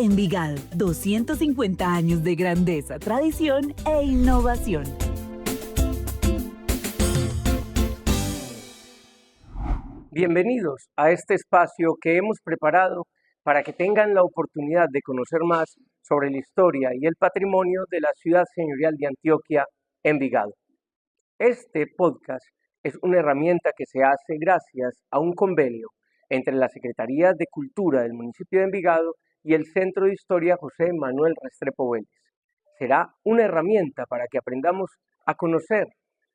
Envigado, 250 años de grandeza, tradición e innovación. Bienvenidos a este espacio que hemos preparado para que tengan la oportunidad de conocer más sobre la historia y el patrimonio de la ciudad señorial de Antioquia, Envigado. Este podcast es una herramienta que se hace gracias a un convenio entre la Secretaría de Cultura del municipio de Envigado y el Centro de Historia José Manuel Restrepo Vélez. Será una herramienta para que aprendamos a conocer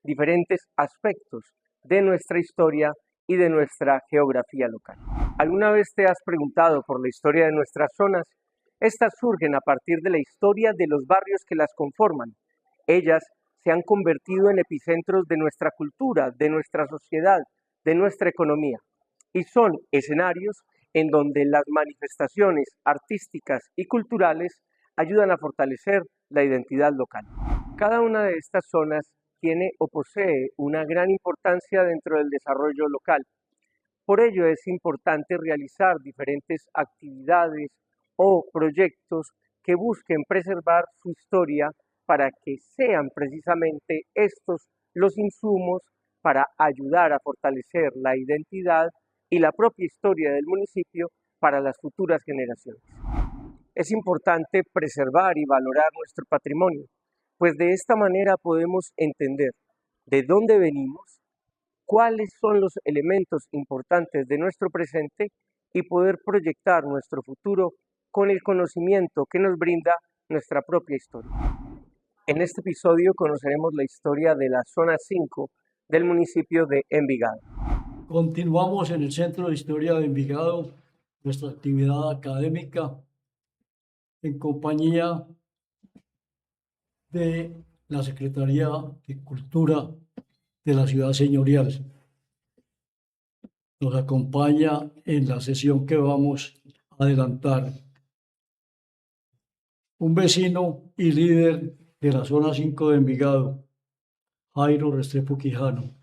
diferentes aspectos de nuestra historia y de nuestra geografía local. ¿Alguna vez te has preguntado por la historia de nuestras zonas? Estas surgen a partir de la historia de los barrios que las conforman. Ellas se han convertido en epicentros de nuestra cultura, de nuestra sociedad, de nuestra economía, y son escenarios en donde las manifestaciones artísticas y culturales ayudan a fortalecer la identidad local. Cada una de estas zonas tiene o posee una gran importancia dentro del desarrollo local. Por ello es importante realizar diferentes actividades o proyectos que busquen preservar su historia para que sean precisamente estos los insumos para ayudar a fortalecer la identidad y la propia historia del municipio para las futuras generaciones. Es importante preservar y valorar nuestro patrimonio, pues de esta manera podemos entender de dónde venimos, cuáles son los elementos importantes de nuestro presente y poder proyectar nuestro futuro con el conocimiento que nos brinda nuestra propia historia. En este episodio conoceremos la historia de la zona 5 del municipio de Envigado. Continuamos en el Centro de Historia de Envigado, nuestra actividad académica en compañía de la Secretaría de Cultura de la Ciudad Señorial. Nos acompaña en la sesión que vamos a adelantar un vecino y líder de la zona 5 de Envigado, Jairo Restrepo Quijano,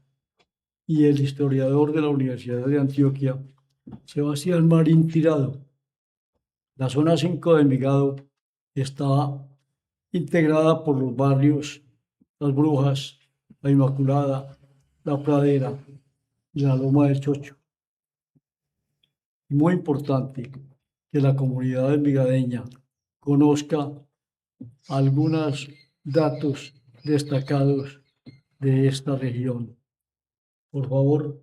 y el historiador de la Universidad de Antioquia, Sebastián Marín Tirado. La zona 5 de Envigado está integrada por los barrios Las Brujas, La Inmaculada, La Pradera y la Loma del Chocho. Muy importante que la comunidad envigadeña conozca algunos datos destacados de esta región. Por favor,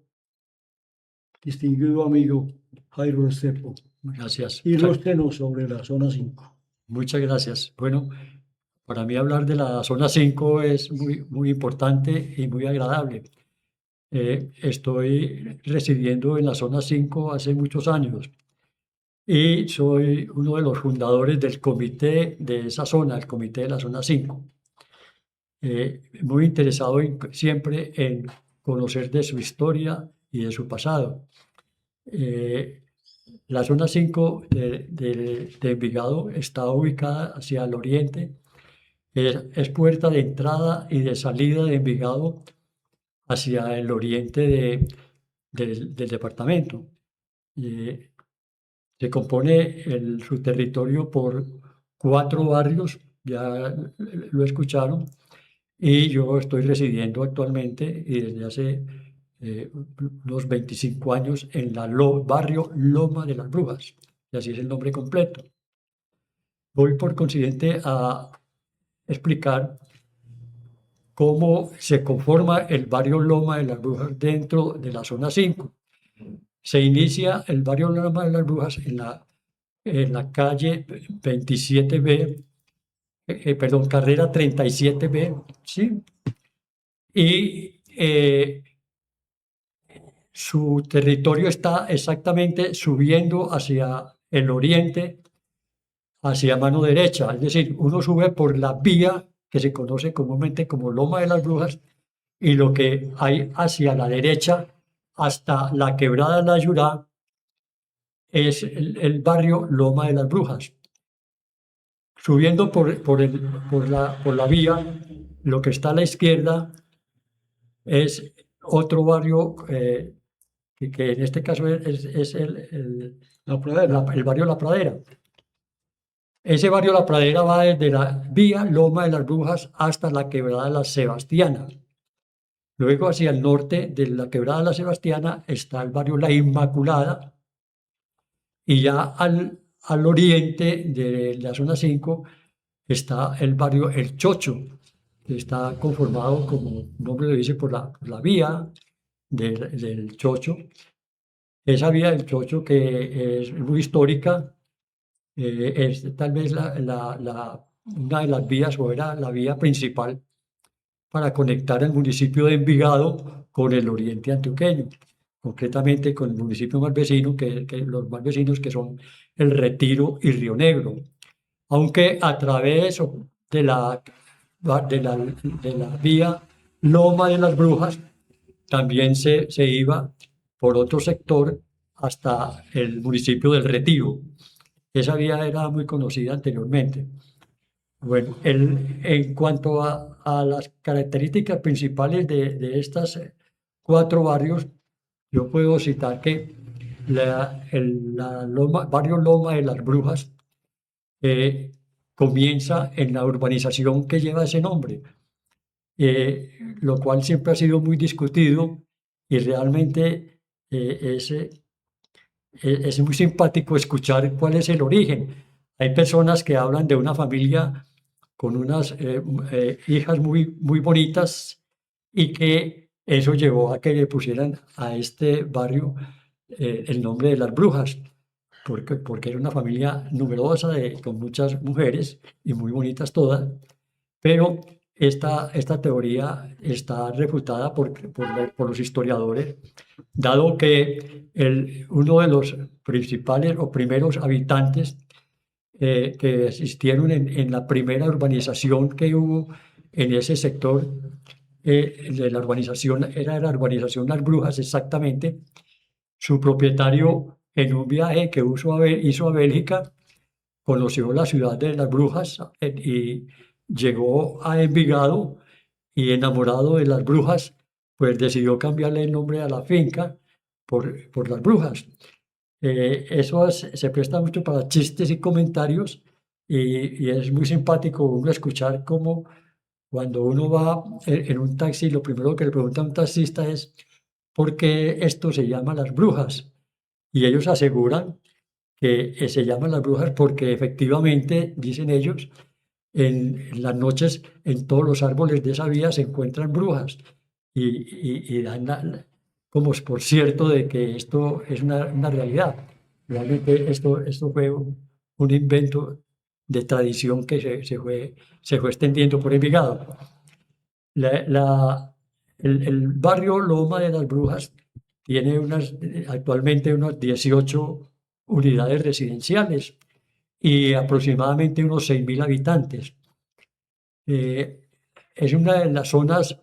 distinguido amigo Jairo Restrepo. Gracias. Ilústrenos sobre la zona 5. Muchas gracias. Bueno, para mí hablar de la zona 5 es muy importante y muy agradable. Estoy residiendo en la zona 5 hace muchos años y soy uno de los fundadores del comité de esa zona, el comité de la zona 5. Muy interesado siempre en conocer de su historia y de su pasado. La zona 5 de Envigado está ubicada hacia el oriente, es puerta de entrada y de salida de Envigado hacia el oriente del departamento. Se compone su territorio por 4 barrios, ya lo escucharon, y yo estoy residiendo actualmente y desde hace unos 25 años en el barrio Loma de las Brujas, y así es el nombre completo. Voy por consiguiente a explicar cómo se conforma el barrio Loma de las Brujas dentro de la zona 5. Se inicia el barrio Loma de las Brujas en la calle 27B, carrera 37B, ¿sí? Y su territorio está exactamente subiendo hacia el oriente, hacia mano derecha. Es decir, uno sube por la vía que se conoce comúnmente como Loma de las Brujas y lo que hay hacia la derecha hasta la Quebrada de la Yurá es el barrio Loma de las Brujas. Subiendo por la vía, lo que está a la izquierda es otro barrio que en este caso es el barrio La Pradera. Ese barrio La Pradera va desde la vía Loma de las Brujas hasta la Quebrada de la Sebastiana. Luego, hacia el norte de la Quebrada de la Sebastiana está el barrio La Inmaculada, y ya al oriente de la zona 5 está el barrio El Chocho, que está conformado, como el nombre lo dice, por la vía del Chocho. Esa vía del Chocho, que es muy histórica, es tal vez una de las vías, o era la vía principal para conectar el municipio de Envigado con el oriente antioqueño, concretamente con el municipio más vecino, que los más vecinos, que son El Retiro y Río Negro. Aunque a través de la vía Loma de las Brujas también se iba por otro sector hasta el municipio del Retiro. Esa vía era muy conocida anteriormente. Bueno, en cuanto a las características principales de estos 4 barrios, yo puedo citar que barrio Loma de las Brujas comienza en la urbanización que lleva ese nombre, lo cual siempre ha sido muy discutido, y realmente es muy simpático escuchar cuál es el origen. Hay personas que hablan de una familia con unas hijas muy bonitas, y que eso llevó a que le pusieran a este barrio el nombre de las Brujas, porque era una familia numerosa, con muchas mujeres y muy bonitas todas. Pero esta teoría está refutada por los historiadores, dado que uno de los principales o primeros habitantes que existieron en la primera urbanización que hubo en ese sector de la urbanización, era la urbanización Las Brujas exactamente. Su propietario, en un viaje que hizo a Bélgica, conoció la ciudad de Las Brujas y llegó a Envigado, y enamorado de Las Brujas, pues decidió cambiarle el nombre a la finca por Las Brujas. Eso se presta mucho para chistes y comentarios, y es muy simpático uno escuchar cómo, cuando uno va en un taxi, lo primero que le pregunta a un taxista es ¿por qué esto se llama Las Brujas? Y ellos aseguran que se llaman Las Brujas porque efectivamente, dicen ellos, en las noches en todos los árboles de esa vía se encuentran brujas, y dan como por cierto de que esto es una realidad. Realmente esto fue un invento de tradición que se fue extendiendo por Envigado. El barrio Loma de las Brujas tiene actualmente unas 18 unidades residenciales y aproximadamente unos 6.000 habitantes. Es una de las zonas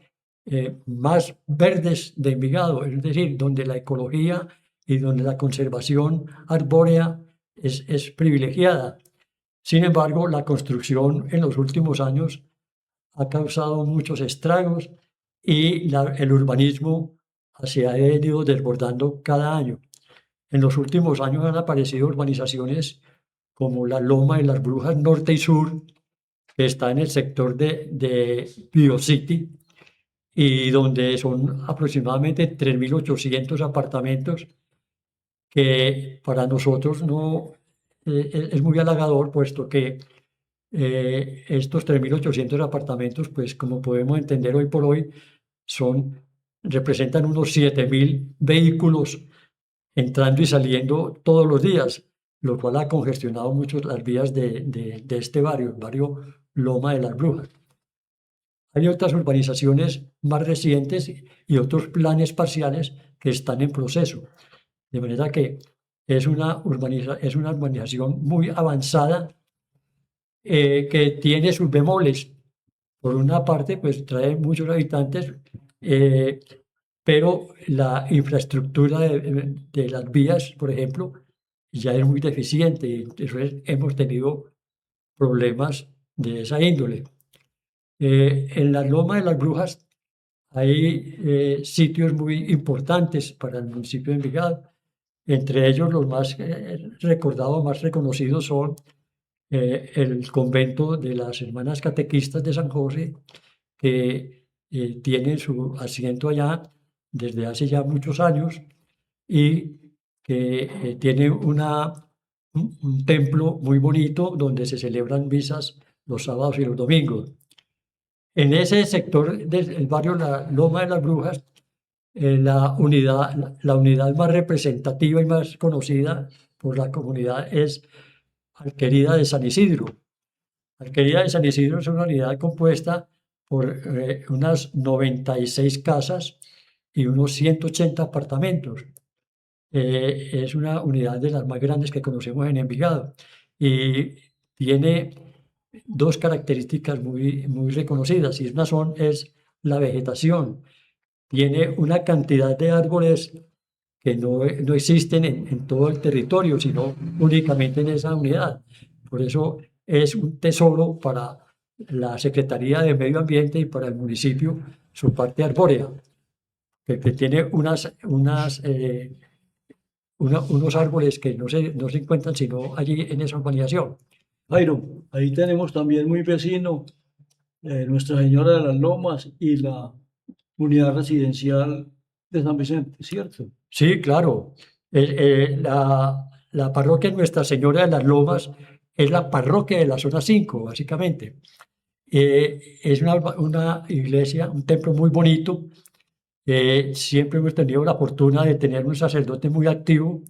más verdes de Envigado, es decir, donde la ecología y donde la conservación arbórea es privilegiada. Sin embargo, la construcción en los últimos años ha causado muchos estragos, y el urbanismo se ha ido desbordando cada año. En los últimos años han aparecido urbanizaciones como la Loma de las Brujas Norte y Sur, que está en el sector de BioCity, y donde son aproximadamente 3.800 apartamentos, que para nosotros no es muy halagador, puesto que estos 3.800 apartamentos, pues como podemos entender hoy por hoy, representan unos 7.000 vehículos entrando y saliendo todos los días, lo cual ha congestionado mucho las vías de este barrio, el barrio Loma de las Brujas. Hay otras urbanizaciones más recientes y otros planes parciales que están en proceso, de manera que es una urbanización muy avanzada, que tiene sus bemoles. Por una parte, pues trae muchos habitantes, pero la infraestructura de las vías, por ejemplo, ya es muy deficiente, y entonces hemos tenido problemas de esa índole. En la Loma de las Brujas hay sitios muy importantes para el municipio de Envigado. Entre ellos, los más recordados, más reconocidos son el convento de las Hermanas Catequistas de San José, que tiene su asiento allá desde hace ya muchos años y que tiene un templo muy bonito donde se celebran misas los sábados y los domingos. En ese sector del barrio La Loma de las Brujas, la unidad más representativa y más conocida por la comunidad es Alquerida de San Isidro. Alquerida de San Isidro es una unidad compuesta por unas 96 casas y unos 180 apartamentos. Es una unidad de las más grandes que conocemos en Envigado y tiene dos características muy reconocidas, y una es la vegetación. Tiene una cantidad de árboles que no existen en todo el territorio, sino únicamente en esa unidad. Por eso es un tesoro para la Secretaría de Medio Ambiente y para el municipio su parte arbórea, que tiene unos árboles que no se encuentran sino allí en esa urbanización. Jairo, ahí tenemos también muy vecino Nuestra Señora de las Lomas y la unidad residencial de San Vicente, ¿cierto? Sí, claro. La parroquia Nuestra Señora de las Lomas es la parroquia de la zona 5, básicamente. Es una iglesia, un templo muy bonito. Siempre hemos tenido la fortuna de tener un sacerdote muy activo.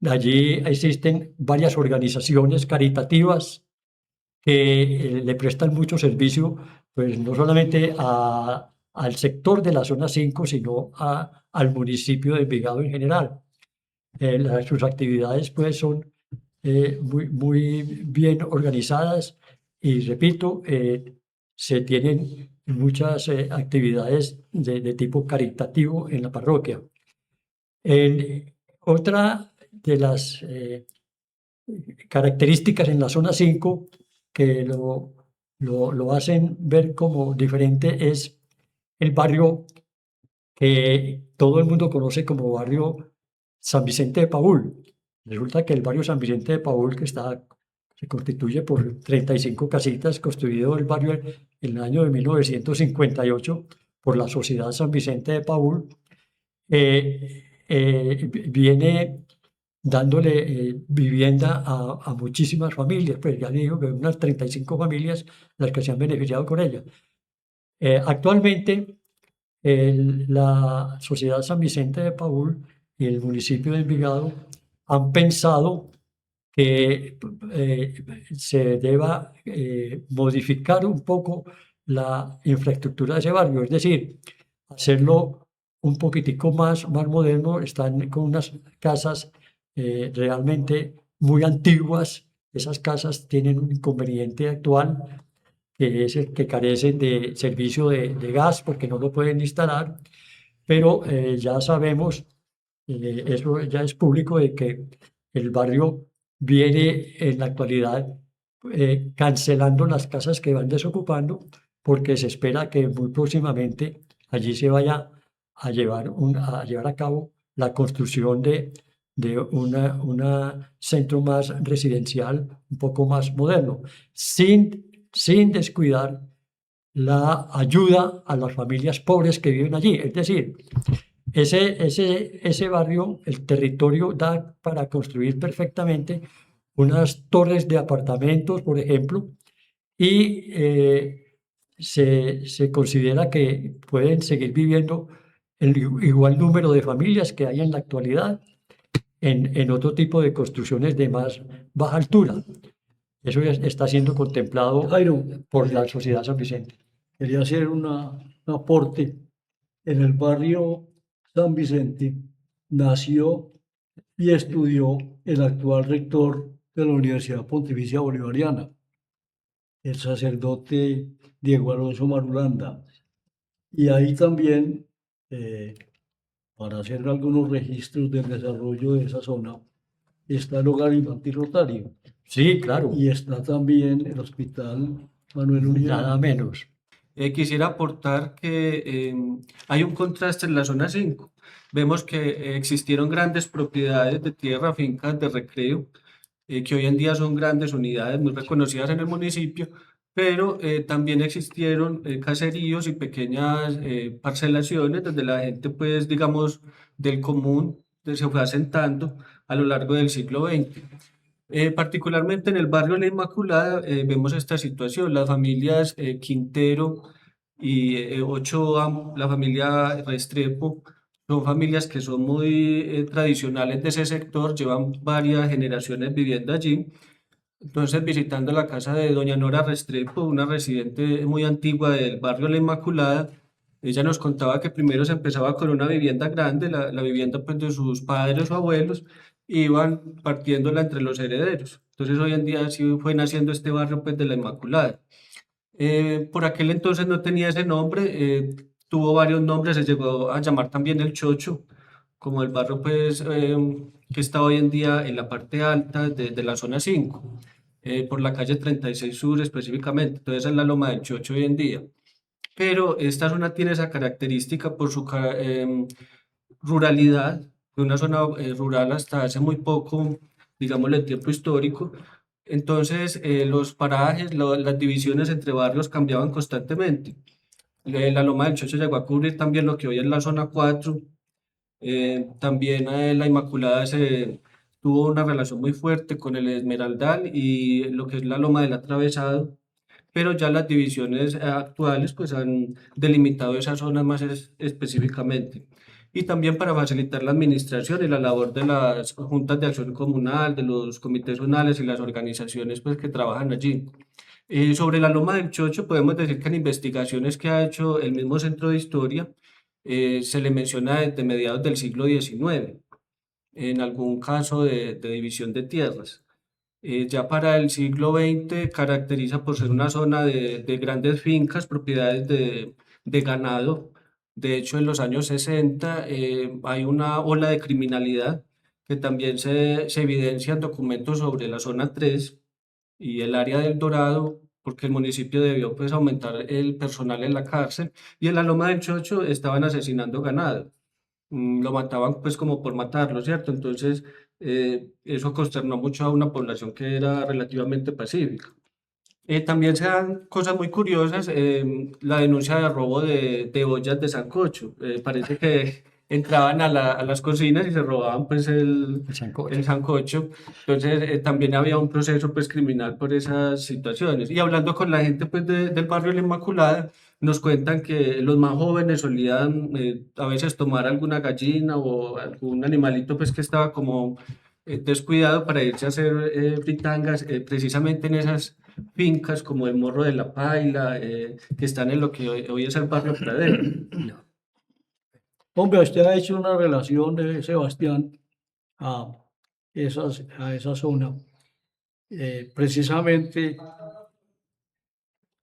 Allí existen varias organizaciones caritativas que le prestan mucho servicio, pues no solamente al sector de la zona 5, sino al municipio de Envigado en general. Sus actividades pues son muy bien organizadas y repito, se tienen muchas actividades de tipo caritativo en la parroquia. Otra de las características en la zona 5 que lo hacen ver como diferente es el barrio que todo el mundo conoce como barrio San Vicente de Paúl. Resulta que el barrio San Vicente de Paúl, se constituye por 35 casitas, construido el barrio en el año de 1958 por la Sociedad San Vicente de Paúl, viene dándole vivienda a muchísimas familias, pues ya digo que unas 35 familias las que se han beneficiado con ella. Actualmente, la Sociedad San Vicente de Paúl y el municipio de Envigado han pensado que se deba modificar un poco la infraestructura de ese barrio, es decir, hacerlo un poquitico más moderno. Están con unas casas realmente muy antiguas. Esas casas tienen un inconveniente actual, que es el que carecen de servicio de gas porque no lo pueden instalar, pero ya sabemos, eso ya es público, de que el barrio viene en la actualidad cancelando las casas que van desocupando, porque se espera que muy próximamente allí se vaya a llevar a cabo la construcción de un centro más residencial, un poco más moderno, sin descuidar la ayuda a las familias pobres que viven allí. Es decir, ese barrio, el territorio da para construir perfectamente unas torres de apartamentos, por ejemplo, y se considera que pueden seguir viviendo el igual número de familias que hay en la actualidad en otro tipo de construcciones de más baja altura. Eso ya está siendo contemplado Jairo, por la Sociedad San Vicente. quería hacer un aporte. En el barrio San Vicente nació y estudió el actual rector de la Universidad Pontificia Bolivariana, el sacerdote Diego Alonso Marulanda. Y ahí también, para hacer algunos registros del desarrollo de esa zona, está el Hogar Infantil Rotario Sí, claro, y está también el Hospital Manuel Uribe. nada menos. Quisiera aportar que hay un contraste en la zona 5. Vemos que existieron grandes propiedades de tierra, fincas de recreo, que hoy en día son grandes unidades muy reconocidas en el municipio, pero también existieron caseríos y pequeñas parcelaciones donde la gente, pues, digamos, del común se fue asentando a lo largo del siglo XX. Particularmente en el barrio La Inmaculada vemos esta situación, las familias Quintero y Ochoa, la familia Restrepo, son familias que son muy tradicionales de ese sector, llevan varias generaciones viviendo allí. Entonces, visitando la casa de doña Nora Restrepo, una residente muy antigua del barrio La Inmaculada, ella nos contaba que primero se empezaba con una vivienda grande, la vivienda pues, de sus padres o abuelos, y iban partiéndola entre los herederos. Entonces, hoy en día sí fue naciendo este barrio pues, de La Inmaculada. Por aquel entonces no tenía ese nombre, tuvo varios nombres, se llegó a llamar también El Chocho, como el barrio pues, que está hoy en día en la parte alta de la zona 5, por la calle 36 Sur específicamente, entonces es la Loma del Chocho hoy en día. Pero esta zona tiene esa característica por su ruralidad, fue una zona rural hasta hace muy poco, digámosle, el tiempo histórico. Entonces, los parajes, las divisiones entre barrios cambiaban constantemente. La Loma del Chocho llegó a cubrir también lo que hoy es la zona 4. También la Inmaculada tuvo una relación muy fuerte con el Esmeraldal y lo que es la Loma del Atravesado, pero ya las divisiones actuales pues han delimitado esas zonas más específicamente. Y también para facilitar la administración y la labor de las juntas de acción comunal, de los comités zonales y las organizaciones pues que trabajan allí. Sobre la Loma del Chocho podemos decir que en investigaciones que ha hecho el mismo Centro de Historia se le menciona desde mediados del siglo XIX, en algún caso de división de tierras. Ya para el siglo XX caracteriza por ser una zona de grandes fincas, propiedades de ganado. De hecho, en los años 60 hay una ola de criminalidad que también se evidencia en documentos sobre la zona 3 y el área del Dorado, porque el municipio debió pues aumentar el personal en la cárcel y en la Loma del Chocho estaban asesinando ganado. Lo mataban pues como por matarlo, ¿cierto? Entonces, eso consternó mucho a una población que era relativamente pacífica. También se dan cosas muy curiosas, la denuncia de robo de ollas de sancocho. Parece que entraban a las cocinas y se robaban pues El sancocho. el sancocho. Entonces también había un proceso pues criminal por esas situaciones. Y hablando con la gente pues del barrio La Inmaculada, nos cuentan que los más jóvenes solían a veces tomar alguna gallina o algún animalito pues que estaba como descuidado para irse a hacer fritangas precisamente en esas fincas como el Morro de la Paila, que están en lo que hoy es el barrio Pradero. Hombre, usted ha hecho una relación, Sebastián, a, a esa zona. Precisamente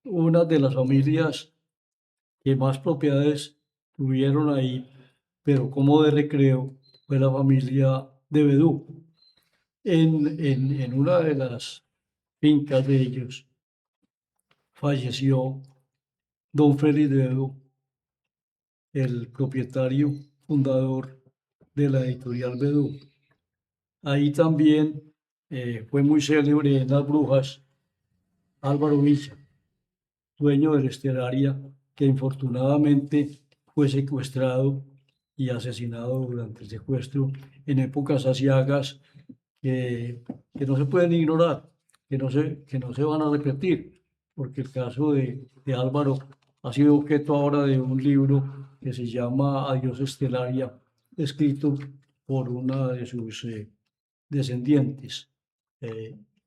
una de las familias que más propiedades tuvieron ahí, pero como de recreo, fue la familia de Bedú. En una de las fincas de ellos falleció don Félix de Bedú, el propietario fundador de la editorial Bedú. Ahí también fue muy célebre en las brujas Álvaro Villa, dueño de la estelaria, que infortunadamente fue secuestrado y asesinado durante el secuestro en épocas aciagas que no se pueden ignorar, que no se van a repetir, porque el caso de Álvaro ha sido objeto ahora de un libro que se llama Adiós Estelaria, escrito por una de sus descendientes.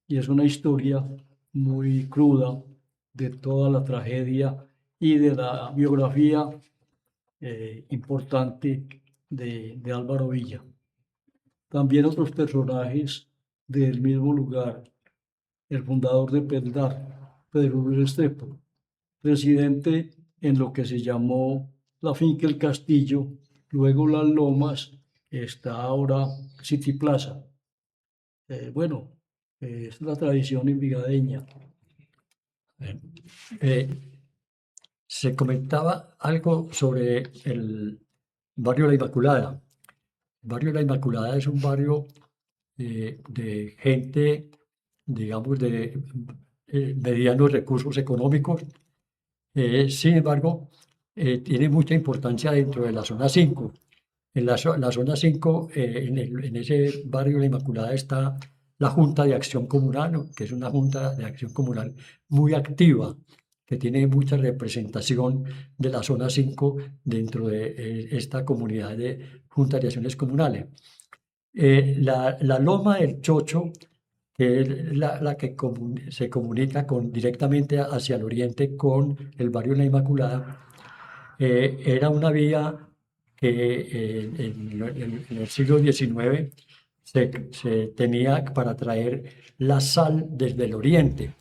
Y es una historia muy cruda de toda la tragedia y de la biografía importante de Álvaro Villa. También otros personajes del mismo lugar, el fundador de Peldar, Pedro Luis Restrepo, residente en lo que se llamó la finca El Castillo, luego Las Lomas, está ahora City Plaza. Bueno, es la tradición envigadeña. Se comentaba algo sobre el barrio La Inmaculada. El barrio La Inmaculada es un barrio de gente, digamos, de medianos recursos económicos. Sin embargo, tiene mucha importancia dentro de la zona 5. En la zona 5, en ese barrio de la Inmaculada, está la Junta de Acción Comunal, ¿no? Que es una Junta de Acción Comunal muy activa, que tiene mucha representación de la zona 5 dentro de esta comunidad de juntas de acciones comunales. La Loma del Chocho, que es la que se comunica directamente hacia el oriente con el barrio La Inmaculada, era una vía que en el siglo XIX se tenía para traer la sal desde el oriente.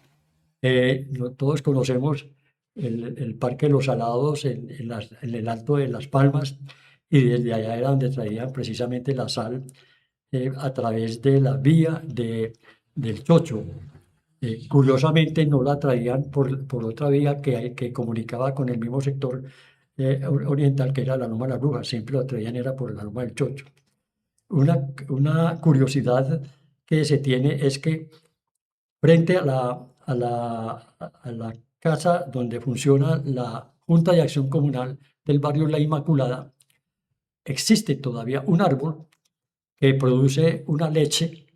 Todos conocemos el Parque de los Salados en el Alto de Las Palmas, y desde allá era donde traían precisamente la sal a través de la vía del Chocho. Curiosamente no la traían por otra vía que comunicaba con el mismo sector oriental, que era la Loma de la Bruja. Siempre la traían era por la Loma del Chocho. Una curiosidad que se tiene es que frente a la casa donde funciona la Junta de Acción Comunal del barrio La Inmaculada, existe todavía un árbol que produce una leche,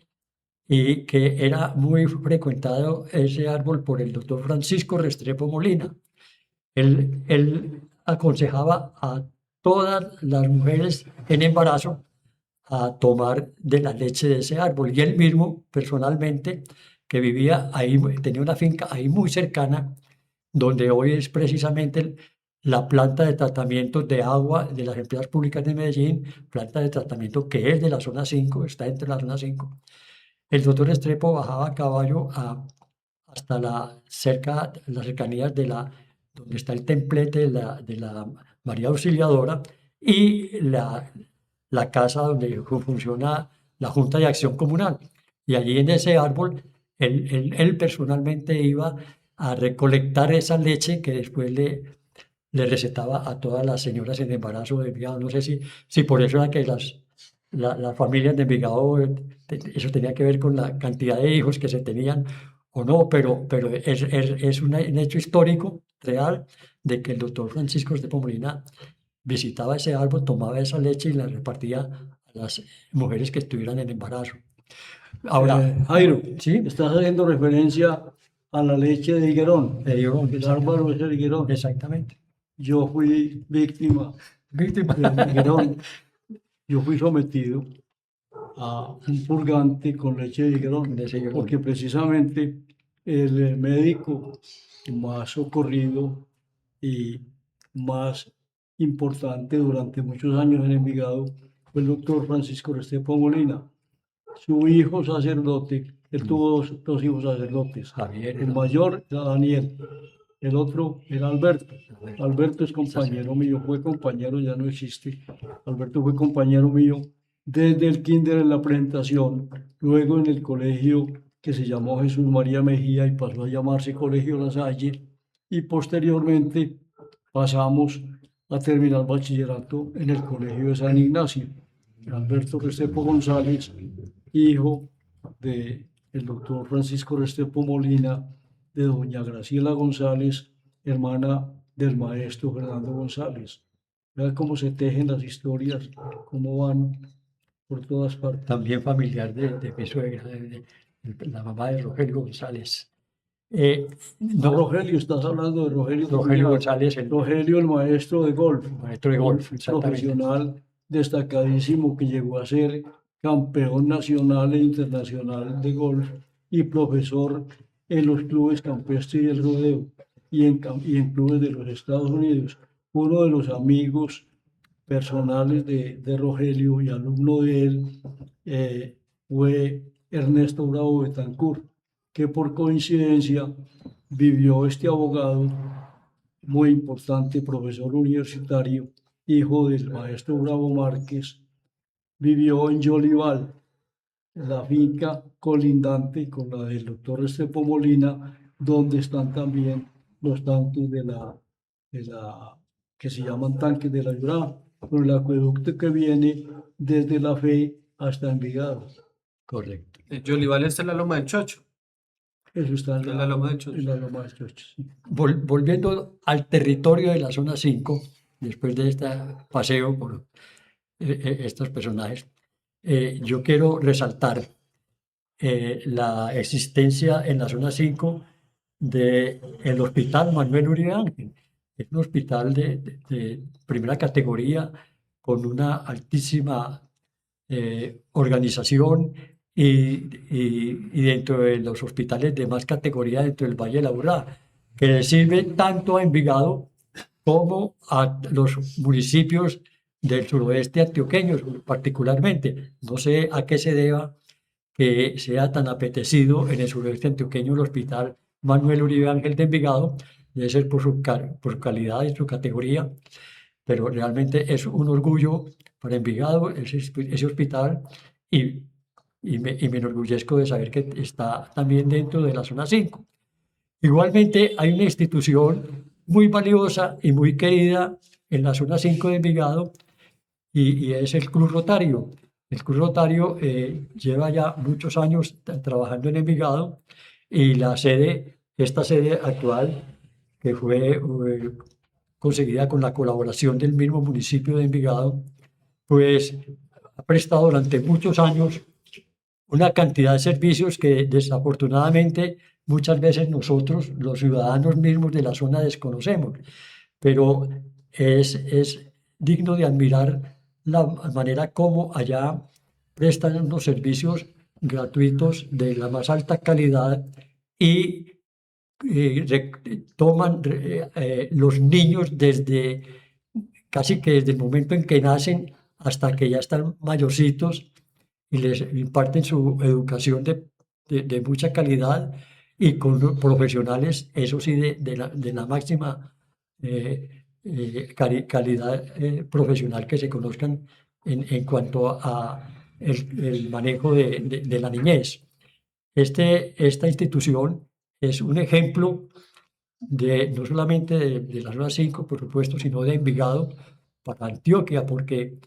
y que era muy frecuentado ese árbol por el doctor Francisco Restrepo Molina. Él aconsejaba a todas las mujeres en embarazo a tomar de la leche de ese árbol, y él mismo personalmente, que vivía ahí, tenía una finca ahí muy cercana, donde hoy es precisamente la planta de tratamiento de agua de las empresas públicas de Medellín, planta de tratamiento que es de la zona 5, está entre la zona 5. El doctor Restrepo bajaba a caballo hasta las cercanías donde está el templete de la María Auxiliadora, y la casa donde funciona la Junta de Acción Comunal. Y allí en ese árbol, él personalmente iba a recolectar esa leche que después le recetaba a todas las señoras en embarazo de Envigado. No sé si por eso era que las familias de Envigado, eso tenía que ver con la cantidad de hijos que se tenían o no, pero es un hecho histórico real de que el doctor Francisco de Pomolina visitaba ese árbol, tomaba esa leche y la repartía a las mujeres que estuvieran en embarazo. Ahora, Jairo, ¿sí? estás haciendo referencia a la leche de higuerón. De higuerón, El árbol es el higuerón. Exactamente. Yo fui víctima Víctima. del higuerón. Yo fui sometido a un purgante con leche de higuerón, De ese higuerón. porque precisamente el médico más socorrido y más importante durante muchos años en Envigado fue el doctor Francisco Restrepo Molina. Su hijo sacerdote, él tuvo dos hijos sacerdotes. Javier. El mayor era Daniel, el otro era Alberto. Alberto es compañero mío, fue compañero, ya no existe. Alberto fue compañero mío desde el kinder en la presentación, luego en el colegio que se llamó Jesús María Mejía y pasó a llamarse Colegio La Salle, y posteriormente pasamos a terminar bachillerato en el Colegio de San Ignacio. Alberto Restrepo González, hijo del doctor Francisco Restrepo Molina, de doña Graciela González, hermana del maestro Fernando González. Vean cómo se tejen las historias, cómo van por todas partes. También familiar de mi suegra, la mamá de Rogelio González. No, Rogelio, estás hablando de Rogelio. Rogelio González, Rogelio, el maestro de golf. Maestro de golf, profesional destacadísimo, que llegó a ser campeón nacional e internacional de golf y profesor en los clubes campestres y del rodeo y en clubes de los Estados Unidos. Uno de los amigos personales de Rogelio y alumno de él fue Ernesto Bravo Betancourt, que por coincidencia vivió este abogado muy importante, profesor universitario, hijo del maestro Bravo Márquez, vivió en Yolival, la finca colindante con la del doctor Restrepo Molina, donde están también los tanques que se llaman tanques de la Yurá, con el acueducto que viene desde La Fe hasta Envigado. correcto. Yolival está en la Loma del Chocho. Eso está En la Loma del Chocho. en la Loma del Chocho, sí. Volviendo al territorio de la zona 5, después de este paseo por estos personajes, yo quiero resaltar la existencia en la zona 5 del Hospital Manuel Uribe Ángel. Es un hospital de primera categoría con una altísima organización y dentro de los hospitales de más categoría dentro del Valle de la Urrá, que le sirve tanto a Envigado como a los municipios del suroeste antioqueños particularmente. No sé a qué se deba que sea tan apetecido en el suroeste antioqueño el Hospital Manuel Uribe Ángel de Envigado, debe ser por su calidad y su categoría, pero realmente es un orgullo para Envigado ese hospital y me enorgullezco de saber que está también dentro de la zona 5. Igualmente hay una institución muy valiosa y muy querida en la zona 5 de Envigado y es el Club Rotario. El Club Rotario lleva ya muchos años trabajando en Envigado y esta sede actual, que fue conseguida con la colaboración del mismo municipio de Envigado, pues ha prestado durante muchos años una cantidad de servicios que desafortunadamente muchas veces nosotros, los ciudadanos mismos de la zona, desconocemos, pero es digno de admirar la manera como allá prestan unos servicios gratuitos de la más alta calidad y toman los niños desde casi que desde el momento en que nacen hasta que ya están mayorcitos y les imparten su educación de mucha calidad y con profesionales, eso sí, de la máxima calidad profesional que se conozcan en cuanto a el manejo de la niñez. Esta institución es un ejemplo no solamente de la zona 5, por supuesto, sino de Envigado para Antioquia, porque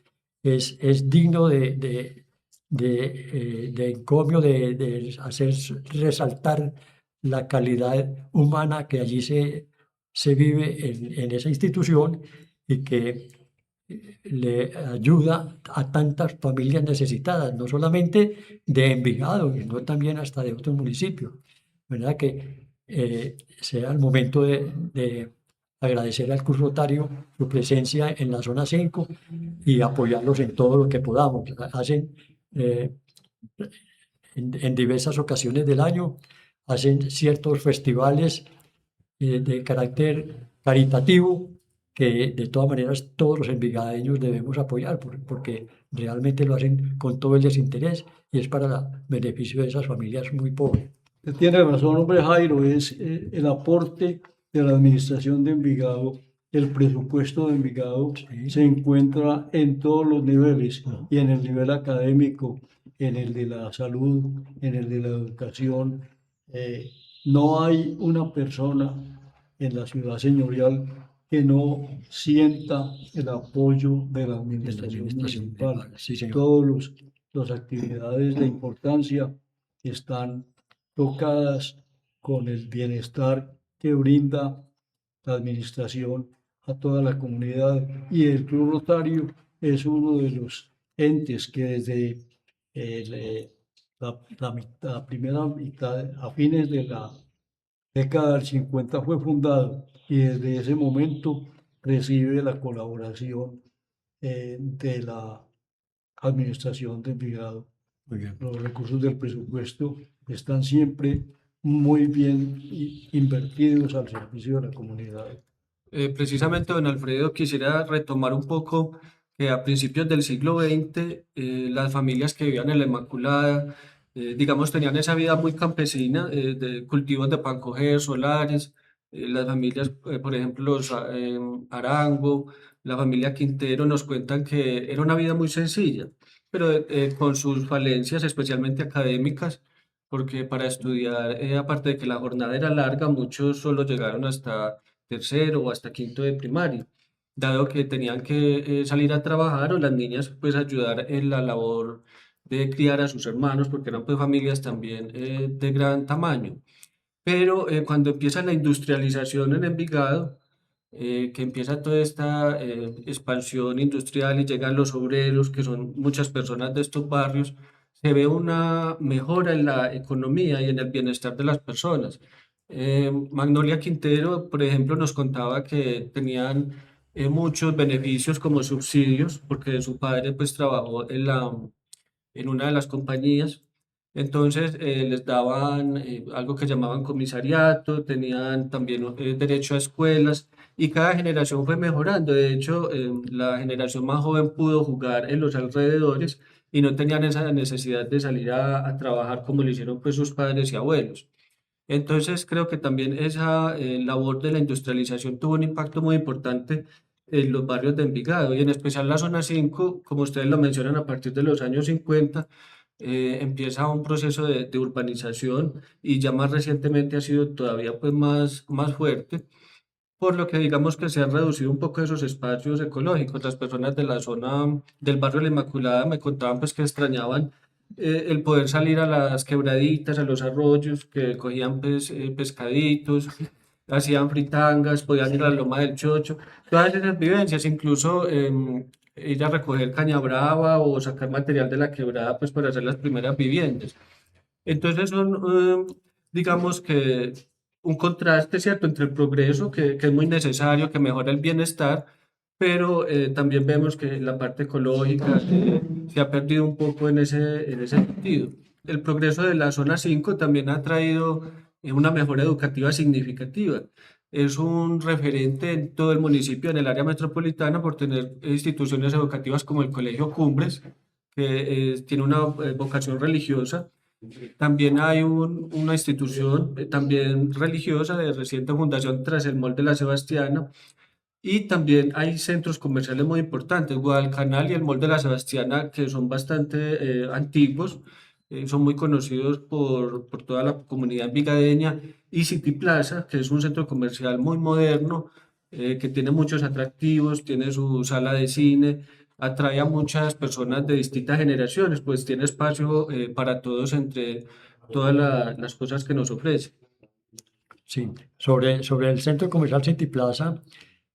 es digno de encomio, de hacer resaltar la calidad humana que allí se vive en esa institución y que le ayuda a tantas familias necesitadas, no solamente de Envigado, sino también hasta de otros municipios. De manera que sea el momento de agradecer al Club Rotario su presencia en la zona 5 y apoyarlos en todo lo que podamos. Hacen en diversas ocasiones del año, hacen ciertos festivales de carácter caritativo que de todas maneras todos los envigadeños debemos apoyar porque realmente lo hacen con todo el desinterés y es para el beneficio de esas familias muy pobres. Usted tiene razón, hombre Jairo, es el aporte de la administración de Envigado, el presupuesto de Envigado Sí. se encuentra en todos los niveles y en el nivel académico, en el de la salud, en el de la educación. No hay una persona en la ciudad señorial que no sienta el apoyo de la administración municipal. Sí, señor. Todas las actividades de importancia están tocadas con el bienestar que brinda la administración a toda la comunidad y el Club Rotario es uno de los entes que desde la primera mitad, a fines de la década del 50 fue fundado y desde ese momento recibe la colaboración de la administración de Envigado. Muy bien. Los recursos del presupuesto están siempre muy bien invertidos al servicio de la comunidad. Precisamente, don Alfredo, quisiera retomar un poco que a principios del siglo XX las familias que vivían en la Inmaculada, digamos, tenían esa vida muy campesina, de cultivos de pan coger, solares, las familias, por ejemplo, los Arango, la familia Quintero nos cuentan que era una vida muy sencilla, pero con sus falencias, especialmente académicas, porque para estudiar, aparte de que la jornada era larga, muchos solo llegaron hasta tercero o hasta quinto de primaria, dado que tenían que salir a trabajar o las niñas pues ayudar en la labor de criar a sus hermanos, porque eran pues familias también de gran tamaño. Pero cuando empieza la industrialización en Envigado, que empieza toda esta expansión industrial y llegan los obreros, que son muchas personas de estos barrios, se ve una mejora en la economía y en el bienestar de las personas. Magnolia Quintero, por ejemplo, nos contaba que tenían muchos beneficios como subsidios, porque su padre pues trabajó en una de las compañías. Entonces les daban algo que llamaban comisariato, tenían también derecho a escuelas y cada generación fue mejorando. De hecho, la generación más joven pudo jugar en los alrededores y no tenían esa necesidad de salir a trabajar como lo hicieron pues sus padres y abuelos. Entonces creo que también esa labor de la industrialización tuvo un impacto muy importante en los barrios de Envigado y en especial la zona 5, como ustedes lo mencionan, a partir de los años 50 empieza un proceso de urbanización y ya más recientemente ha sido todavía pues más fuerte, por lo que digamos que se han reducido un poco esos espacios ecológicos. Las personas de la zona del barrio La Inmaculada me contaban pues que extrañaban el poder salir a las quebraditas, a los arroyos, que cogían pescaditos, hacían fritangas, podían ir a la Loma del Chocho, todas esas vivencias, incluso ir a recoger caña brava o sacar material de la quebrada pues para hacer las primeras viviendas. Entonces son, digamos que un contraste, ¿cierto?, entre el progreso, que es muy necesario, que mejora el bienestar, pero también vemos que la parte ecológica se ha perdido un poco en ese sentido. El progreso de la zona 5 también ha traído una mejora educativa significativa. Es un referente en todo el municipio, en el área metropolitana, por tener instituciones educativas como el Colegio Cumbres, que tiene una vocación religiosa. También hay una institución también religiosa de reciente fundación tras el Mall de la Sebastiana y también hay centros comerciales muy importantes, Guadalcanal y el Mall de la Sebastiana, que son bastante antiguos, son muy conocidos por toda la comunidad vigadeña, y City Plaza, que es un centro comercial muy moderno, que tiene muchos atractivos, tiene su sala de cine, atrae a muchas personas de distintas generaciones, pues tiene espacio para todos entre todas las cosas que nos ofrece. Sí, sobre el centro comercial City Plaza,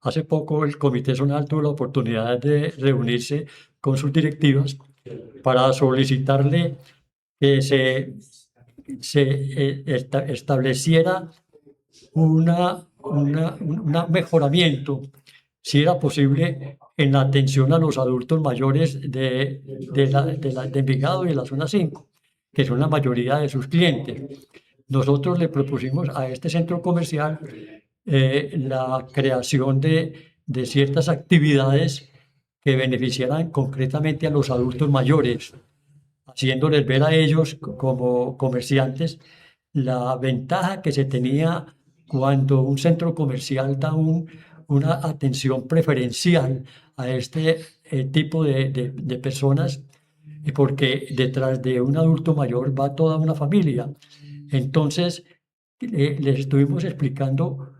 hace poco el Comité Zonal tuvo la oportunidad de reunirse con sus directivas para solicitarle que se estableciera un mejoramiento, si era posible, en la atención a los adultos mayores de Envigado y de la zona 5, que son la mayoría de sus clientes. Nosotros le propusimos a este centro comercial la creación de ciertas actividades que beneficiaran concretamente a los adultos mayores, haciéndoles ver a ellos como comerciantes la ventaja que se tenía cuando un centro comercial da una atención preferencial a este tipo de personas, porque detrás de un adulto mayor va toda una familia. Entonces, les estuvimos explicando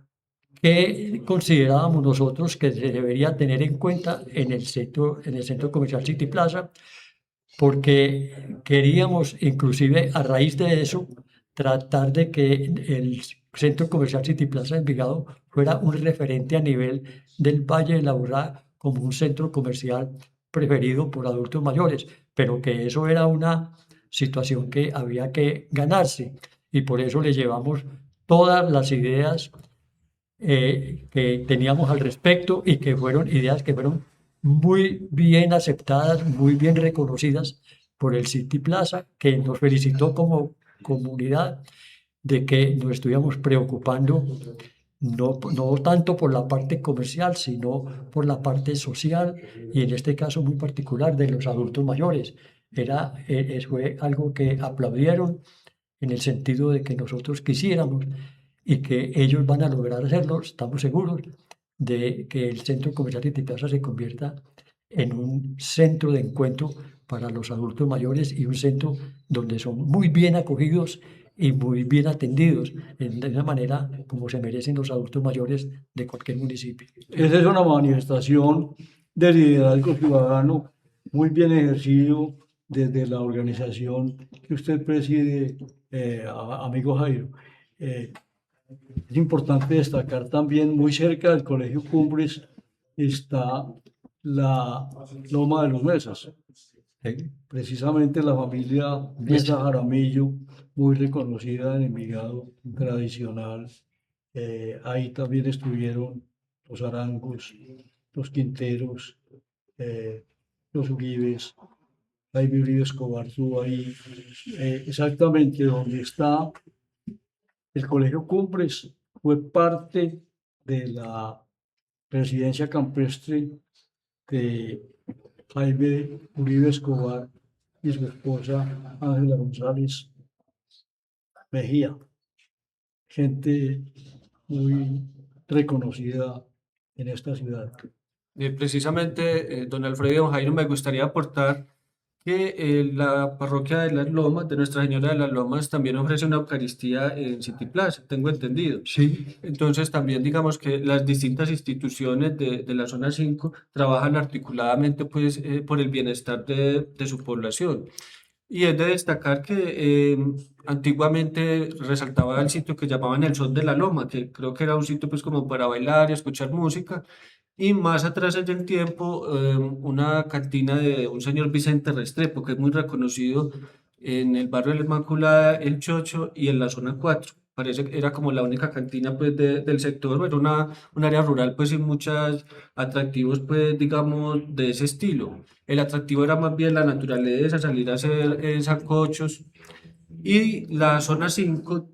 qué considerábamos nosotros que se debería tener en cuenta en el centro comercial City Plaza, porque queríamos, inclusive a raíz de eso, tratar de que el centro comercial City Plaza de Envigado fuera un referente a nivel del Valle de la Aburrá como un centro comercial preferido por adultos mayores, pero que eso era una situación que había que ganarse, y por eso le llevamos todas las ideas que teníamos al respecto, y que fueron ideas que fueron muy bien aceptadas, muy bien reconocidas por el City Plaza, que nos felicitó como comunidad de que nos estuviéramos preocupando no tanto por la parte comercial, sino por la parte social, y en este caso muy particular de los adultos mayores. Fue algo que aplaudieron, en el sentido de que nosotros quisiéramos, y que ellos van a lograr hacerlo. Estamos seguros de que el centro comercial de Plaza se convierta en un centro de encuentro para los adultos mayores, y un centro donde son muy bien acogidos y muy bien atendidos, de una manera como se merecen los adultos mayores de cualquier municipio. Esa es una manifestación de liderazgo ciudadano muy bien ejercido, desde la organización que usted preside, amigo Jairo. Es importante destacar también, muy cerca del Colegio Cumbres está la Loma de los Mesas. Precisamente la familia Mesa Jaramillo, muy reconocida en Envigado, tradicional. Ahí también estuvieron los Arangos, los Quinteros, los Uribes. Jaime Uribe Escobar estuvo ahí, exactamente donde está el Colegio Cumbres. Fue parte de la residencia campestre de Jaime Uribe Escobar y su esposa Ángela González Mejía, gente muy reconocida en esta ciudad. Precisamente, don Alfredo y don Jairo, me gustaría aportar que la parroquia de las Lomas, de Nuestra Señora de las Lomas, también ofrece una Eucaristía en City Plaza, tengo entendido. Sí, Entonces, también digamos que las distintas instituciones de la zona 5 trabajan articuladamente pues, por el bienestar de su población. Y es de destacar que antiguamente resaltaba el sitio que llamaban el Sol de la Loma, que creo que era un sitio pues como para bailar y escuchar música. Y más atrás en el tiempo, una cantina de un señor Vicente Restrepo, que es muy reconocido en el barrio de la Inmaculada, El Chocho y en la zona 4. Parece que era como la única cantina pues, del sector, era un área rural pues sin muchos atractivos pues digamos de ese estilo. El atractivo era más bien la naturaleza, salir a hacer sancochos. Y la zona 5,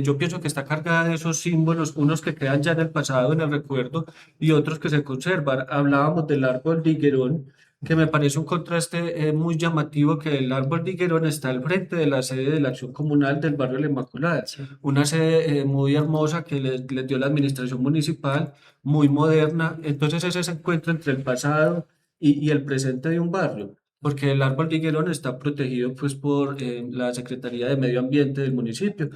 yo pienso que está cargada de esos símbolos, unos que quedan ya en el pasado, en el recuerdo, y otros que se conservan. Hablábamos del árbol de higuerón, que me parece un contraste muy llamativo, que el árbol de higuerón está al frente de la sede de la Acción Comunal del barrio de la Inmaculada, una sede muy hermosa que les dio la administración municipal, muy moderna. Entonces ese es ese encuentro entre el pasado y el presente de un barrio, porque el árbol de higuerón está protegido pues por la Secretaría de Medio Ambiente del municipio,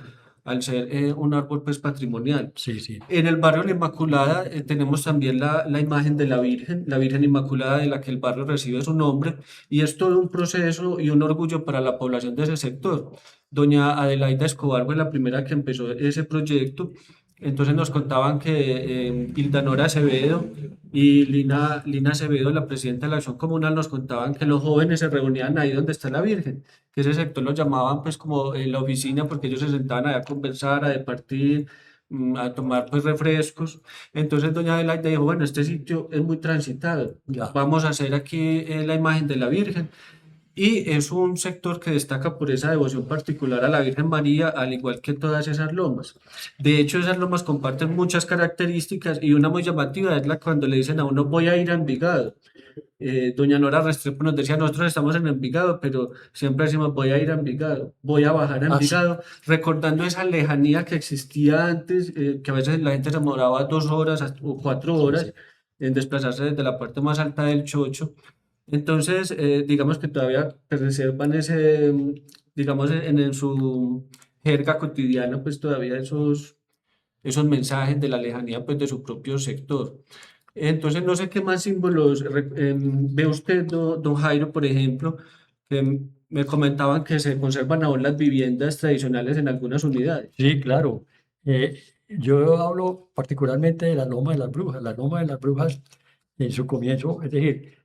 al ser un árbol pues patrimonial. sí, sí. En el barrio La Inmaculada tenemos también la imagen de la Virgen Inmaculada de la que el barrio recibe su nombre, y es todo un proceso y un orgullo para la población de ese sector. Doña Adelaida Escobar fue la primera que empezó ese proyecto. Entonces nos contaban que Hildanora Acevedo y Lina Acevedo, la presidenta de la Acción Comunal, nos contaban que los jóvenes se reunían ahí donde está la Virgen, que ese sector lo llamaban pues como la oficina, porque ellos se sentaban ahí a conversar, a departir, a tomar pues refrescos. Entonces doña Adelaida dijo, bueno, este sitio es muy transitado, Ya. vamos a hacer aquí la imagen de la Virgen. Y es un sector que destaca por esa devoción particular a la Virgen María, al igual que todas esas lomas. De hecho, esas lomas comparten muchas características, y una muy llamativa es la cuando le dicen a uno voy a ir a Envigado. Doña Nora Restrepo nos decía, nosotros estamos en Envigado, pero siempre decimos voy a ir a Envigado, voy a bajar a Ah, sí. Envigado, recordando esa lejanía que existía antes, que a veces la gente se demoraba 2 horas o 4 horas Sí. en desplazarse desde la parte más alta del Chocho. Entonces, digamos que todavía preservan ese, digamos, en su jerga cotidiana, pues todavía esos mensajes de la lejanía, pues de su propio sector. Entonces, no sé qué más símbolos ve usted, don Jairo, por ejemplo, que me comentaban que se conservan aún las viviendas tradicionales en algunas unidades. Sí, claro. Yo hablo particularmente de la Loma de las Brujas. La Loma de las Brujas, en su comienzo, es decir,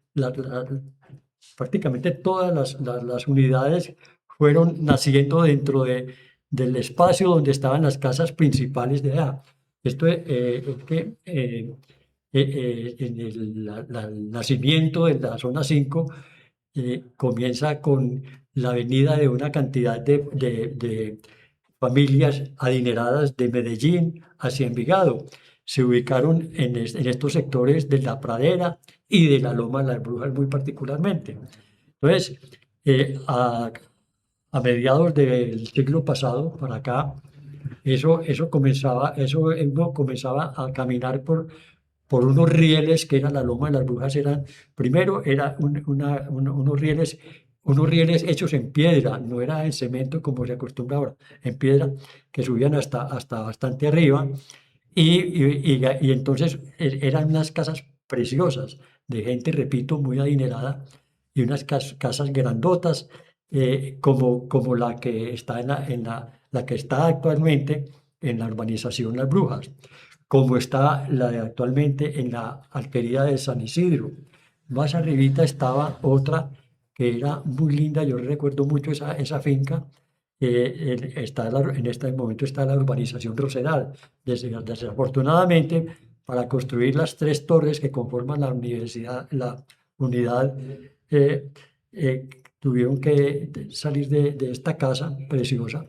prácticamente todas las unidades fueron naciendo dentro del espacio donde estaban las casas principales de edad. Esto es que en el nacimiento de la zona 5 comienza con la venida de una cantidad de familias adineradas de Medellín hacia Envigado. Se ubicaron en estos sectores de la Pradera y de la Loma de las Brujas muy particularmente. Entonces, a mediados del siglo pasado para acá, uno comenzaba a caminar por unos rieles que eran la Loma de las Brujas. Primero era unos rieles hechos en piedra, no era en cemento como se acostumbra ahora, en piedra, que subían hasta bastante arriba, y entonces eran unas casas preciosas, de gente, repito, muy adinerada, y unas casas grandotas, como la que está la que está actualmente en la urbanización Las Brujas, como está la de actualmente en la alquería de San Isidro. Más arribita estaba otra que era muy linda, yo recuerdo mucho esa finca. En este momento está la urbanización Rosedal. Desafortunadamente, para construir las 3 torres que conforman la unidad, eh, eh, tuvieron que salir de esta casa preciosa.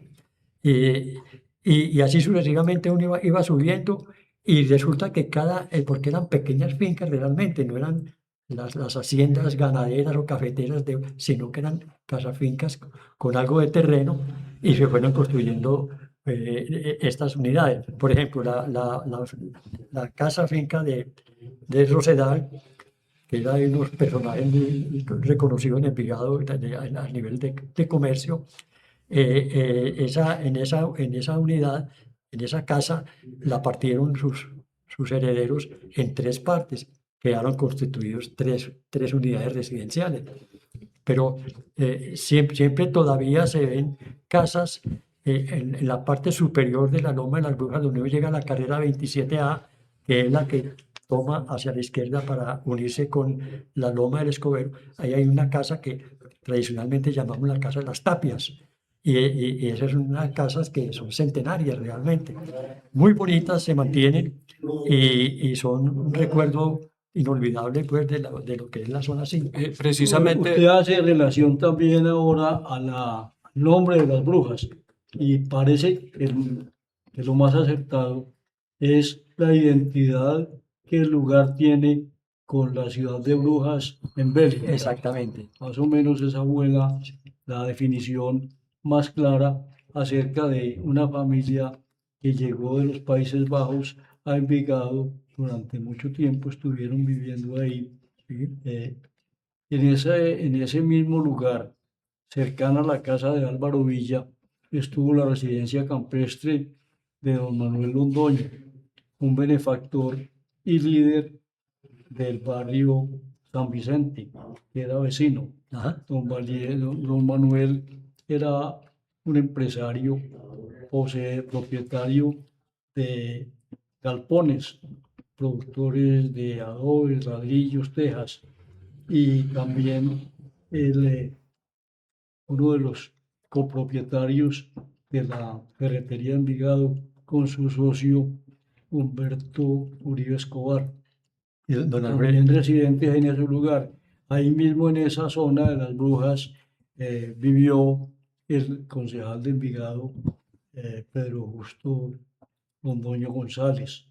Y, y así sucesivamente uno iba subiendo y resulta que porque eran pequeñas fincas realmente, no eran las haciendas ganaderas o cafeteras, sino que eran casafincas con algo de terreno y se fueron construyendo estas unidades. Por ejemplo, la casa finca de Rosedal, que era de unos personajes muy reconocidos en Envigado a nivel de comercio. En esa unidad, en esa casa, la partieron sus herederos en 3 partes. Quedaron constituidos tres unidades residenciales. Pero siempre todavía se ven casas en la parte superior de la Loma de las Brujas, donde uno llega a la carrera 27A, que es la que toma hacia la izquierda para unirse con la Loma del Escobedo. Ahí hay una casa que tradicionalmente llamamos la Casa de las Tapias. Y esas son unas casas que son centenarias realmente. Muy bonitas, se mantienen y son un recuerdo inolvidable pues, de lo que es la zona 5. Precisamente, Usted hace relación también ahora al nombre de las brujas y parece que lo más acertado es la identidad que el lugar tiene con la ciudad de Brujas en Bélgica. Exactamente. Más o menos esa fue la definición más clara acerca de una familia que llegó de los Países Bajos a Envigado. Durante mucho tiempo estuvieron viviendo ahí. ¿Sí? En ese mismo lugar, cercana a la casa de Álvaro Villa, estuvo la residencia campestre de don Manuel Londoño, un benefactor y líder del barrio San Vicente, que era vecino. Ajá. Don Manuel era un empresario, propietario de galpones, productores de adobes, ladrillos, tejas, y también uno de los copropietarios de la ferretería de Envigado con su socio Humberto Uribe Escobar, Y don también Alfredo, residentes en ese lugar. Ahí mismo en esa zona de las Brujas vivió el concejal de Envigado, Pedro Justo Londoño González.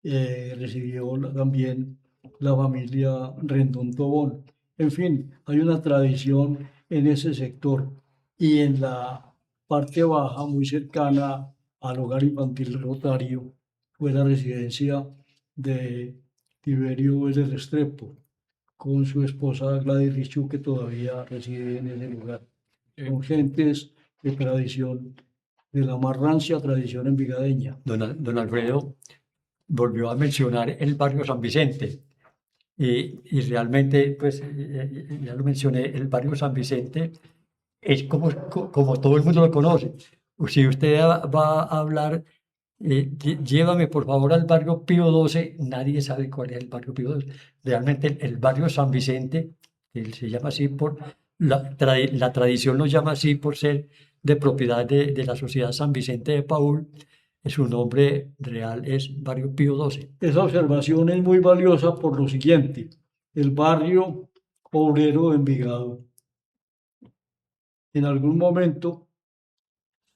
Recibió también la familia Rendón Tobón. En fin, hay una tradición en ese sector y en la parte baja, muy cercana al hogar infantil Rotario, fue la residencia de Tiberio Vélez Restrepo, con su esposa Gladys Richu, que todavía reside en ese lugar. Son gentes de tradición, de la más rancia tradición envigadeña. don Alfredo volvió a mencionar el barrio San Vicente. Y realmente, pues, ya lo mencioné, el barrio San Vicente es como todo el mundo lo conoce. Si usted va a hablar, llévame por favor al barrio Pío XII, nadie sabe cuál es el barrio Pío XII. Realmente el barrio San Vicente, que se llama así por, la tradición lo llama así por ser de propiedad de la Sociedad San Vicente de Paúl. Su nombre real es barrio Pío XII. Esa observación es muy valiosa por lo siguiente: el barrio obrero de Envigado en algún momento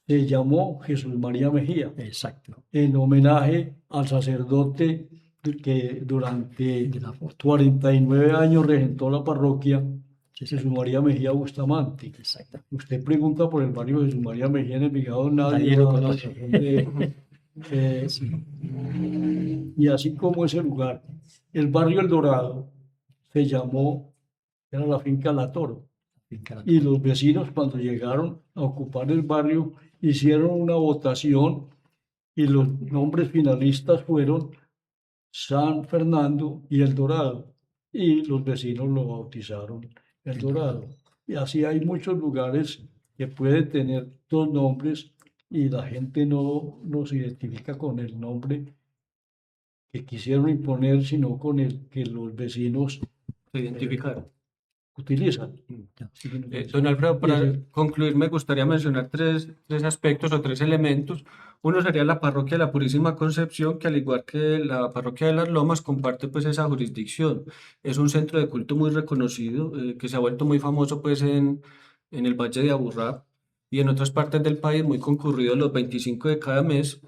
se llamó Jesús María Mejía, Exacto. en homenaje al sacerdote que durante 49 años regentó la parroquia, Jesús María Mejía Bustamante. Exacto. Usted pregunta por el barrio Jesús María Mejía en Envigado, Nadie lo conoce. Sí. Y así como ese lugar, el barrio El Dorado se llamó, era la finca La Toro. Y los vecinos, cuando llegaron a ocupar el barrio, hicieron una votación y los nombres finalistas fueron San Fernando y El Dorado. Y los vecinos lo bautizaron El Dorado. Y así hay muchos lugares que pueden tener dos nombres y la gente no se identifica con el nombre que quisieron imponer, sino con el que los vecinos Se identificaron. utilizan. Don Alfredo, Y para ese- concluir, me gustaría mencionar tres aspectos o tres elementos. Uno sería la parroquia de la Purísima Concepción, que al igual que la parroquia de las Lomas, comparte pues esa jurisdicción. Es un centro de culto muy reconocido, que se ha vuelto muy famoso pues en el Valle de Aburrá y en otras partes del país, muy concurrido los 25 de cada mes.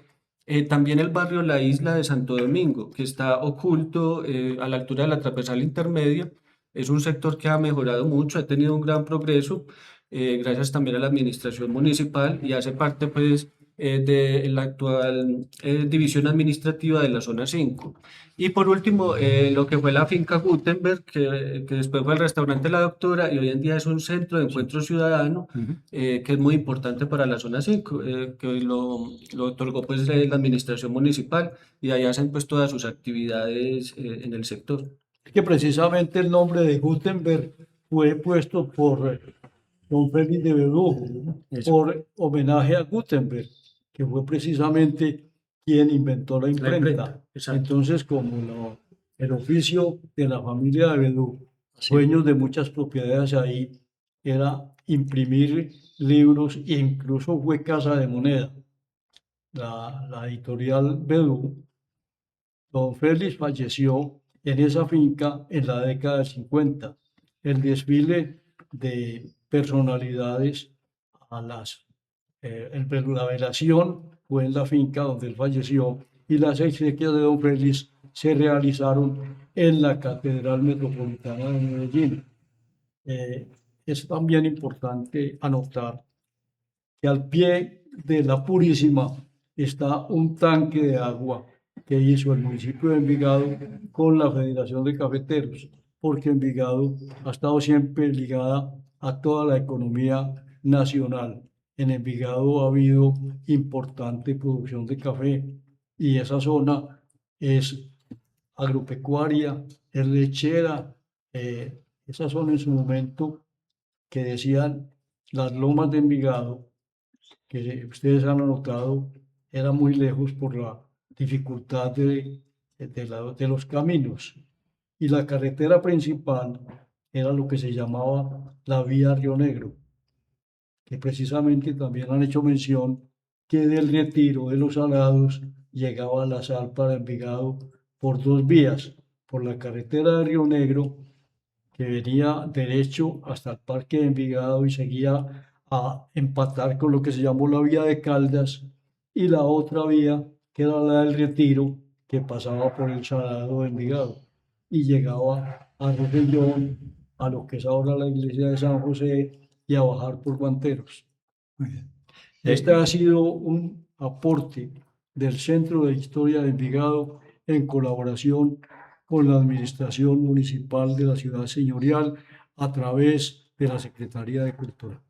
También el barrio La Isla de Santo Domingo, que está oculto a la altura de la Transversal Intermedia. Es un sector que ha mejorado mucho, ha tenido un gran progreso, gracias también a la administración municipal y hace parte pues de la actual división administrativa de la zona 5. Y por último, lo que fue la finca Gutenberg, que después fue el restaurante La Doctora y hoy en día es un centro de encuentro ciudadano que es muy importante para la zona 5, que lo otorgó pues la administración municipal y ahí hacen pues todas sus actividades en el sector. que precisamente el nombre de Gutenberg fue puesto por don Félix de Verdugo, Eso. por homenaje a Gutenberg, que fue precisamente quien inventó la imprenta. imprenta, exacto. Entonces, como el oficio de la familia de Verdugo, Sí. dueños de muchas propiedades ahí, era imprimir libros e incluso fue Casa de Moneda, la editorial Verdugo. Don Félix falleció en esa finca en la década del 50. El desfile de personalidades la velación fue en la finca donde él falleció y las exequias de don Félix se realizaron en la Catedral Metropolitana de Medellín. Es también importante anotar que al pie de la Purísima está un tanque de agua que hizo el municipio de Envigado con la Federación de Cafeteros, porque Envigado ha estado siempre ligada a toda la economía nacional. En Envigado ha habido importante producción de café y esa zona es agropecuaria, es lechera. Esa zona en su momento que decían las lomas de Envigado, que ustedes han anotado, era muy lejos por la dificultad de los caminos. Y la carretera principal era lo que se llamaba la vía Río Negro, que precisamente también han hecho mención que del retiro de los salados llegaba la sal para Envigado por dos vías, por la carretera de Río Negro, que venía derecho hasta el Parque de Envigado y seguía a empatar con lo que se llamó la vía de Caldas, y la otra vía, que era la del Retiro, que pasaba por el Salado de Envigado y llegaba a Rosellón, a lo que es ahora la iglesia de San José, y a bajar por Guanteros. Este ha sido un aporte del Centro de Historia de Envigado en colaboración con la Administración Municipal de la Ciudad Señorial a través de la Secretaría de Cultura.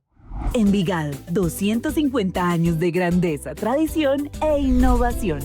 Envigado, 250 años de grandeza, tradición e innovación.